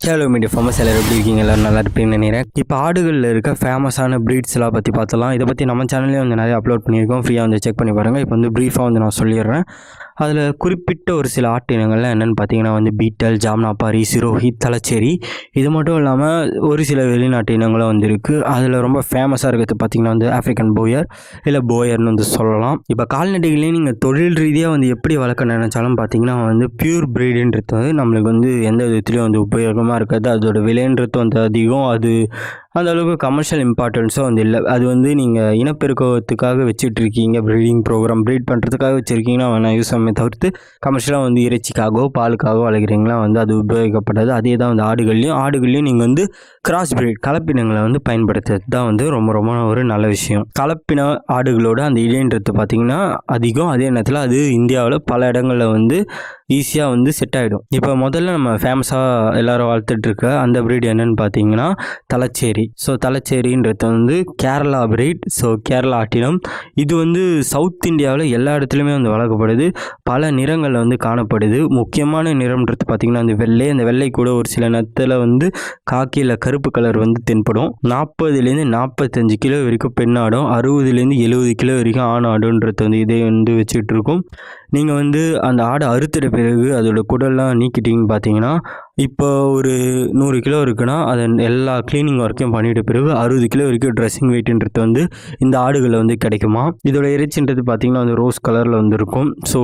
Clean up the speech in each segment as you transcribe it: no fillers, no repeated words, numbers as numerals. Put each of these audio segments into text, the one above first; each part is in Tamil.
ஹலோ மீடியா ஃபேமஸ் எல்லோரும் எப்படி இருக்கீங்க? எல்லோரும் நல்லா இருப்பீங்கன்னு நினைக்கிறேன். இப்போ ஆடுகளில் இருக்க ஃபேமஸான ப்ரீட்ஸ்லாம் பற்றி பார்த்தலாம். இதை பற்றி நம்ம சேனல்லேயே வந்து நிறைய அப்லோட் பண்ணியிருக்கோம். ஃப்ரீயாக வந்து செக் பண்ணி பாருங்கள். இப்போ வந்து ப்ரீஃபாக வந்து நான் சொல்லிடுறேன். அதில் குறிப்பிட்ட ஒரு சில ஆட்டு இனங்கள்லாம் என்னென்னு பார்த்தீங்கன்னா வந்து பீட்டல், ஜாம்னாபாரி, சிரோஹி, தலச்சேரி. இது மட்டும் இல்லாமல் ஒரு சில வெளிநாட்டு இனங்களும் வந்து இருக்குது. அதில் ரொம்ப ஃபேமஸாக இருக்கிறது பார்த்திங்கன்னா வந்து ஆஃப்ரிக்கன் போயர் இல்லை போயர்னு வந்து சொல்லலாம். இப்போ கால்நடைகளையும் நீங்கள் தொழில் ரீதியாக வந்து எப்படி வளர்க்க நினைச்சாலும் பார்த்தீங்கன்னா வந்து பியூர் ப்ரீடுன்றது வந்து நம்மளுக்கு வந்து எந்த விதத்துலையும் வந்து உபயோகமாக இருக்காது. அதோட விலைன்றது வந்து அதிகம். அது அந்த அளவுக்கு கமர்ஷியல் இம்பார்ட்டன்ஸும் வந்து இல்லை. அது வந்து நீங்கள் இனப்பெருக்கத்துக்காக வச்சுட்ருக்கீங்க, ப்ரீடிங் ப்ரோக்ராம் ப்ரீட் பண்ணுறதுக்காக வச்சுருக்கீங்கன்னா வேணால் யூஸ் பண்ணி தவிர்த்து கமர்ஷியலாக வந்து இறைச்சிக்காகவோ பாலுக்காகவோ வளர்க்குறீங்களா வந்து அது உபயோகப்படாது. அதே தான் வந்து ஆடுகள்லையும் நீங்கள் வந்து கிராஸ் ப்ரீட் கலப்பினங்களை வந்து பயன்படுத்துறது தான் வந்து ரொம்ப ரொம்ப ஒரு நல்ல விஷயம். கலப்பின ஆடுகளோட அந்த இடைன்றது பார்த்திங்கன்னா அதிகம். அதே நேரத்தில் அது இந்தியாவில் பல இடங்களில் வந்து ஈஸியாக வந்து செட் ஆகிடும். இப்போ முதல்ல நம்ம ஃபேமஸாக எல்லோரும் வளர்த்துட்ருக்க அந்த ப்ரீட் என்னென்னு பார்த்தீங்கன்னா தலச்சேரி. ஸோ தலச்சேரின்றது வந்து கேரளா ப்ரீட். ஸோ கேரளா ஆட்டினம். இது வந்து சவுத் இந்தியாவில் எல்லா இடத்துலையுமே வந்து வளர்க்கப்படுது. பல நிறங்களில் வந்து காணப்படுது. முக்கியமான நிறம்ன்றது பார்த்திங்கன்னா அந்த வெள்ளை. அந்த வெள்ளை கூட ஒரு சில நேரத்தில் வந்து காக்கியில் கருப்பு கலர் வந்து தென்படும். 40லேருந்து 45 கிலோ வரைக்கும் பெண் ஆடும், 60லேருந்து 70 கிலோ வரைக்கும் ஆண் ஆடுன்றது வந்து இதே வந்து வச்சுக்கிட்டு இருக்கும். நீங்கள் வந்து அந்த ஆடை அறுத்துட பிறகு அதோட குடல்லாம் நீக்கிட்டிங்கன்னு பார்த்தீங்கன்னா இப்போ ஒரு 100 கிலோ இருக்குன்னா அதை எல்லா க்ளீனிங் ஒர்க்கையும் பண்ணிட்ட பிறகு 60 கிலோ வரைக்கும் ட்ரெஸ்ஸிங் வெயிட்ன்றது வந்து இந்த ஆடுகளில் வந்து கிடைக்குமா. இதோட இறைச்சின்றது பார்த்திங்கன்னா வந்து ரோஸ் கலரில் வந்து இருக்கும். ஸோ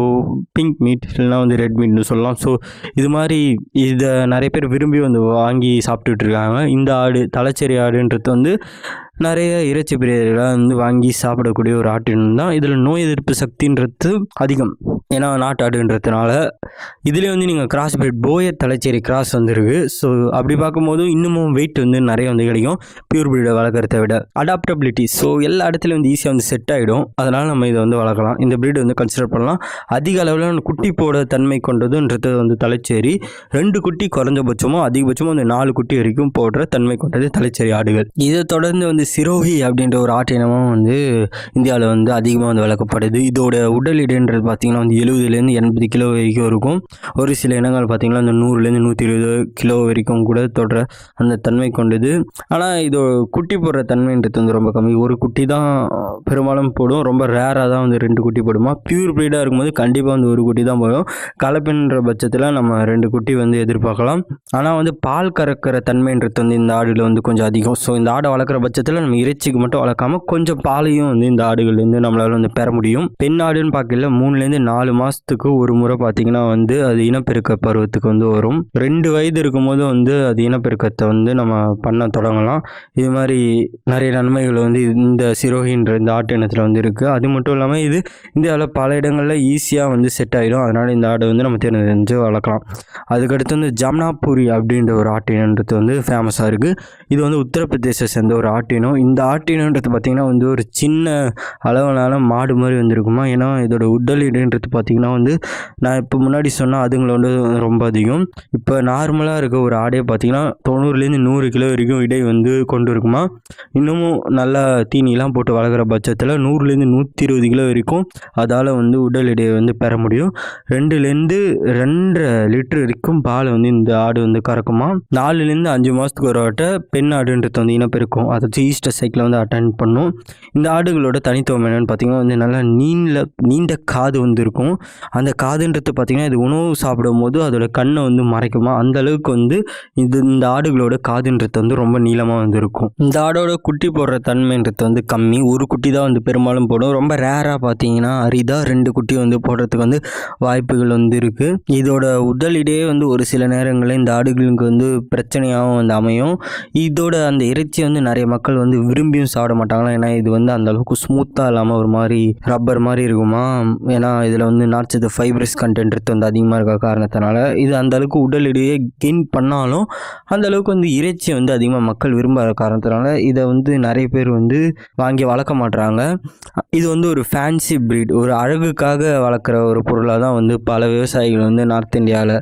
பிங்க் மீட் இல்லைனா வந்து ரெட் மீட்னு சொல்லலாம். ஸோ இது மாதிரி இதை நிறைய பேர் விரும்பி வந்து வாங்கி சாப்பிட்டுட்ருக்காங்க. இந்த ஆடு தலச்சேரி ஆடுன்றது வந்து நிறைய இறைச்சி பிரியர்களாக வந்து வாங்கி சாப்பிடக்கூடிய ஒரு ஆட்டினம் தான். இதில் நோய் எதிர்ப்பு சக்தின்றது அதிகம், ஏன்னா நாட்டாடுன்றதுனால. இதுலேயே வந்து நீங்கள் cross breed Boer Thalassery cross வந்துருக்கு. ஸோ அப்படி பார்க்கும்போது இன்னமும் வெயிட் வந்து நிறைய வந்து கிடைக்கும் பியூர் பிரீடை வளர்க்குறத விட. அடாப்டபிலிட்டி, ஸோ எல்லா இடத்துலையும் வந்து ஈஸியாக வந்து செட் ஆகிடும். அதனால் நம்ம இதை வந்து வளர்க்கலாம். இந்த பிரீடு வந்து கன்சிடர் பண்ணலாம். அதிக அளவில் குட்டி போட தன்மை கொண்டதுன்றது வந்து தலச்சேரி. 2 குட்டி குறைஞ்சபட்சமோ அதிகபட்சமோ வந்து 4 குட்டி வரைக்கும் போடுற தன்மை கொண்டது தலச்சேரி ஆடுகள். இதை தொடர்ந்து வந்து சிரோஹி அப்படின்ற ஒரு ஆட்டு இனமும் வந்து இந்தியாவில் வந்து அதிகமாக வந்து வளர்க்கப்படுது. இதோட உடல் இடைன்றது பார்த்திங்கன்னா வந்து 70லேருந்து 80 கிலோ வரைக்கும் இருக்கும். ஒரு சில இனங்கள் பார்த்திங்கன்னா அந்த 100லேருந்து 120 கிலோ வரைக்கும் கூட தொடர அந்த தன்மை கொண்டது. ஆனால் இதோ குட்டி போடுற தன்மைன்றது வந்து ரொம்ப கம்மி. ஒரு குட்டி தான் பெரும்பாலும் போடும். ரொம்ப ரேராக தான் வந்து 2 குட்டி போடுமா. பியூர் ப்ரீடாக இருக்கும்போது கண்டிப்பாக வந்து ஒரு குட்டி தான் போடும். கலப்பின்ற பட்சத்தில் நம்ம 2 குட்டி வந்து எதிர்பார்க்கலாம். ஆனால் வந்து பால் கறக்கிற தன்மைன்றது வந்து இந்த ஆடில் வந்து கொஞ்சம் அதிகம். ஸோ இந்த ஆடை வளர்க்குற பட்சத்தில் நம்ம இறைச்சிக்கு மட்டும் வளர்க்காமல் கொஞ்சம் பாலையும் வந்து இந்த ஆடுகள்லேருந்து நம்மளால் வந்து பெற முடியும். பெண் ஆடுன்னு பார்க்கல 3லேருந்து 4 மாதத்துக்கு ஒரு முறை பார்த்திங்கன்னா வந்து அது இனப்பெருக்க பருவத்துக்கு வந்து வரும். 2 வயது இருக்கும்போது வந்து அது இனப்பெருக்கத்தை வந்து நம்ம பண்ண தொடங்கலாம். இது மாதிரி நிறைய நன்மைகள் வந்து இந்த சிரோஹின்ற இந்த ஆட்டு இனத்தில் வந்து இருக்குது. அது மட்டும் இல்லாமல் இது இந்தியாவில் பல இடங்களில் ஈஸியாக வந்து செட் ஆகிடும். அதனால் இந்த ஆடை வந்து நம்ம தெரிஞ்சு வளர்க்கலாம். அதுக்கடுத்து வந்து ஜாம்னாபாரி அப்படின்ற ஒரு ஆட்டு இனன்றது வந்து ஃபேமஸாக இருக்குது. இது வந்து உத்தரப்பிரதேச சேர்ந்த ஒரு ஆட்டு இனம். இந்த ஆட்டு இனன்றது பார்த்திங்கன்னா வந்து ஒரு சின்ன அளவிலான மாடு மாதிரி வந்துருக்குமா. ஏன்னா இதோட உடல் இடைன்றது பார்த்திங்கன்னா வந்து நான் இப்போ முன்னாடி சொன்னால் அதுங்களோட ரொம்ப அதிகம். இப்போ நார்மலாக இருக்க ஒரு ஆடே பார்த்திங்கன்னா 90லேருந்து 100 கிலோ வரைக்கும் இடை வந்து கொண்டு இருக்குமா. இன்னமும் நல்லா தீனிலாம் போட்டு வளர்க்குற பட்சத்தில் 100லேருந்து 120 கிலோ வரைக்கும் அதால் வந்து உடல் எடையை வந்து பெற முடியும். 2லேருந்து 2.5 லிட்டர் வரைக்கும் பால் வந்து இந்த ஆடு வந்து கறக்குமா. 4லேருந்து 5 மாதத்துக்கு ஒரு வாட்ட பெண் ஆடுன்றது வந்து இனப்பெருக்கும், அதாவது ஈஸ்டர் சைக்கிளை வந்து அட்டென்ட் பண்ணும். இந்த ஆடுகளோட தனித்துவம் என்னென்னு பார்த்திங்கன்னா வந்து நல்லா நீண்ட காது வந்து இருக்கும். அந்த காதுன்றது பார்த்திங்கன்னா இது உணவு சாப்பிடும் போது அதோட கண்ணை வந்து மறைக்குமா. அந்த அளவுக்கு வந்து இந்த ஆடுகளோட காதுன்றது வந்து ரொம்ப நீளமாக வந்து இருக்கும். இந்த ஆடோட குட்டி போடுற தன்மைன்றது வந்து கம்மி. ஒரு குட்டி தான் வந்து பெரும்பாலும் போடும். ரொம்ப ரேராக பார்த்திங்கன்னா அரிதாக 2 குட்டி வந்து போடுறதுக்கு வந்து வாய்ப்புகள் வந்து இருக்குது. இதோட உடல் இடையே வந்து ஒரு சில நேரங்களில் இந்த ஆடுகளுக்கு வந்து பிரச்சனையாகவும் வந்து அமையும். இதோட அந்த இறைச்சி வந்து நிறைய மக்கள் வந்து விரும்பியும் சாப்பிட மாட்டாங்களா. ஏன்னா இது வந்து அந்த அளவுக்கு ஸ்மூத்தாக இல்லாமல் ஒரு மாதிரி ரப்பர் மாதிரி இருக்குமா. ஏன்னா இதில் வந்து நார்ச்சத்து ஃபைப்ரஸ் கண்டென்ட் வந்து அதிகமாக இருக்க காரணத்தினால இது அந்த அளவுக்கு உடல் எடையை கெயின் பண்ணாலும் அந்த அளவுக்கு வந்து இறைச்சியை வந்து அதிகமாக மக்கள் விரும்பாத காரணத்தினால இதை வந்து நிறைய பேர் வந்து வாங்கி வளர்க்க மாட்டுறாங்க. இது வந்து ஒரு ஃபேன்சி ப்ரீட், ஒரு அழகுக்காக வளர்க்குற ஒரு பொருளாக தான் வந்து பல விவசாயிகள் வந்து நார்த் இந்தியாவில்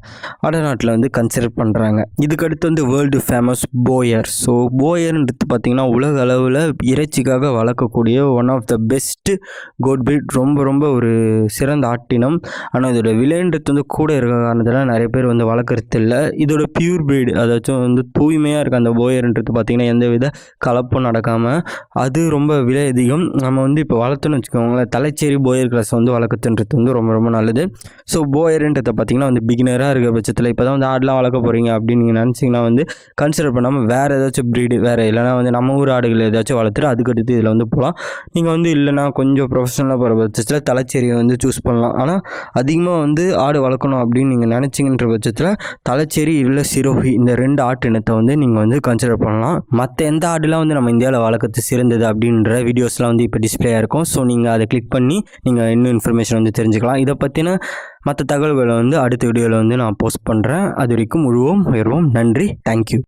வடநாட்டில் வந்து கன்சிடர் பண்ணுறாங்க. இதுக்கடுத்து வந்து வேர்ல்டு ஃபேமஸ் போயர். ஸோ போயர்ன்றது பார்த்திங்கன்னா உலக உலக அளவில் இறைச்சிக்காக வளர்க்கக்கூடிய one of the best goat breed. ரொம்ப ரொம்ப ஒரு சிறந்த ஆட்டினம். ஆனால் இதோட விலைன்றது வந்து கூட இருக்க காரணத்தில் நிறைய பேர் வந்து வளர்க்குறது இல்லை. இதோட பியூர் பிரீடு, அதாச்சும் வந்து தூய்மையாக இருக்க அந்த போயர்ன்றது பார்த்திங்கன்னா எந்த வித கலப்பும் நடக்காமல் அது ரொம்ப விலை அதிகம். நம்ம வந்து இப்போ வளர்த்துன்னு வச்சுக்கோங்களேன், தலைச்சேரி போயர் கிளாஸ் வந்து வளர்க்குறதுன்றது வந்து ரொம்ப ரொம்ப நல்லது. ஸோ போயர்ன்றதை பார்த்திங்கன்னா வந்து பிகினராக இருக்க பட்சத்தில் இப்போ தான் வந்து ஆடெலாம் வளர்க்க போகிறீங்க அப்படின்னு நீங்கள் நினச்சிங்கன்னா வந்து கன்சிடர் பண்ணாமல் வேறு ஏதாச்சும் ப்ரீடு வேறு இல்லைனா வந்து நம்ம ஊர் ஆடுகள் ஏதாச்சும் வளர்த்துட்டு அதுக்கடுத்து இதில் வந்து போகலாம். நீங்கள் வந்து இல்லைனா கொஞ்சம் ப்ரொஃபஷனலாக போகிற பட்சத்தில் தலைச்சேரியை வந்து சூஸ் பண்ணலாம். ஆனால் அதிகமாக வந்து ஆடு வளர்க்கணும் அப்படின்னு நீங்கள் நினச்சிங்கன்ற பட்சத்தில் தலைச்சேரி இல்லை சிரோஹி இந்த 2 ஆட்டு இனத்தை வந்து நீங்கள் வந்து கன்சிடர் பண்ணலாம். மற்ற எந்த ஆடுலாம் வந்து நம்ம இந்தியாவில் வளர்க்கறது சிறந்தது அப்படின்ற வீடியோஸ்லாம் வந்து இப்போ டிஸ்பிளேயாக இருக்கும். ஸோ நீங்கள் அதை கிளிக் பண்ணி நீங்கள் இன்னும் இன்ஃபர்மேஷன் வந்து தெரிஞ்சுக்கலாம். இதை பற்றின மற்ற தகவல்களை வந்து அடுத்த வீடியோவில் வந்து நான் போஸ்ட் பண்ணுறேன். அது வரைக்கும் உழுவோம் உயர்வோம். நன்றி. தேங்க்யூ.